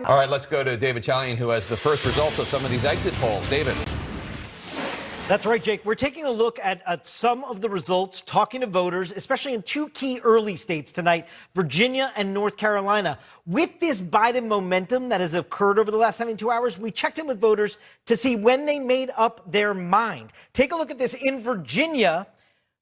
All right, let's go to David Chalian, who has the first results of some of these exit polls. David. That's right, Jake. We're taking a look at some of the results, talking to voters, especially in two key early states tonight, Virginia and North Carolina. With this Biden momentum that has occurred over the last 72 hours, we checked in with voters to see when they made up their mind. Take a look at this in Virginia.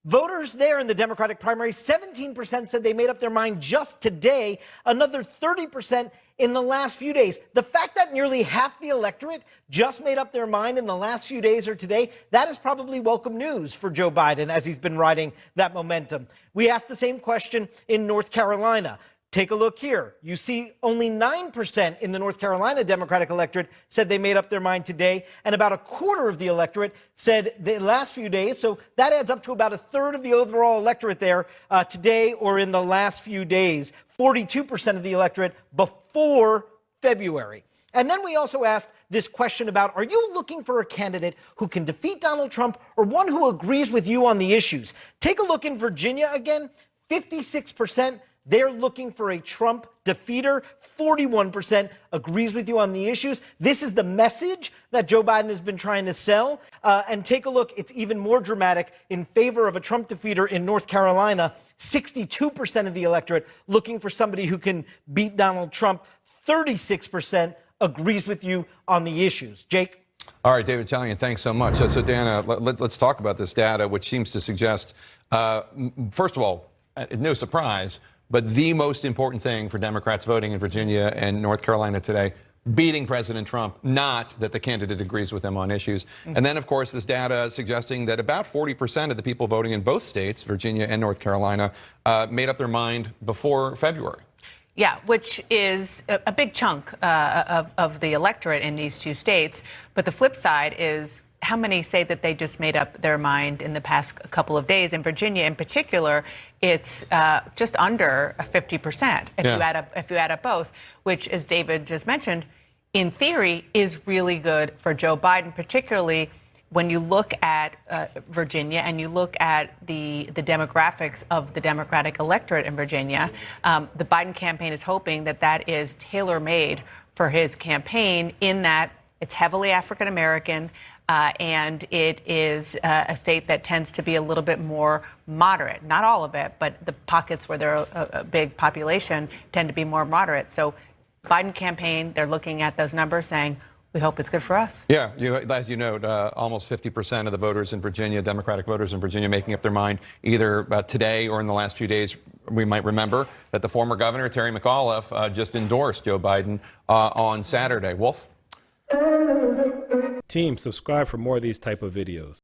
Voters there in the Democratic primary, 17% said they made up their mind just today, another 30% in the last few days. The fact that nearly half the electorate just made up their mind in the last few days or today, that is probably welcome news for Joe Biden as he's been riding that momentum. We asked the same question in North Carolina. Take a look here. You see only 9% in the North Carolina Democratic electorate said they made up their mind today, and about a quarter of the electorate said the last few days. So that adds up to about a third of the overall electorate there today or in the last few days. 42% of the electorate before February. And then we also asked this question about, are you looking for a candidate who can defeat Donald Trump or one who agrees with you on the issues? Take a look in Virginia again, 56%. They're looking for a Trump defeater. 41% agrees with you on the issues. This is the message that Joe Biden has been trying to sell. And take a look. It's even more dramatic in favor of a Trump defeater in North Carolina. 62% of the electorate looking for somebody who can beat Donald Trump. 36% agrees with you on the issues. Jake? All right, David Chalian, thanks so much. So Dana, let's talk about this data, which seems to suggest, first of all, no surprise, but the most important thing for Democrats voting in Virginia and North Carolina today, beating President Trump, not that the candidate agrees with them on issues. And then, of course, this data suggesting that about 40% of the people voting in both states, Virginia and North Carolina, made up their mind before February. Yeah, which is a big chunk of the electorate in these two states. But the flip side is how many say that they just made up their mind in the past couple of days? In Virginia, in particular, it's just under 50% if you add up both, which, as David just mentioned, in theory, is really good for Joe Biden, particularly when you look at Virginia and you look at the demographics of the Democratic electorate in Virginia. The Biden campaign is hoping that that is tailor-made for his campaign in that it's heavily African American. And it is a state that tends to be a little bit more moderate. Not all of it, but the pockets where there are a big population tend to be more moderate. So Biden campaign, they're looking at those numbers saying, we hope it's good for us. Yeah, as you note, almost 50% of the voters in Virginia, Democratic voters in Virginia, making up their mind either today or in the last few days. We might remember that the former governor, Terry McAuliffe, just endorsed Joe Biden on Saturday. Wolf? Team, subscribe for more of these type of videos.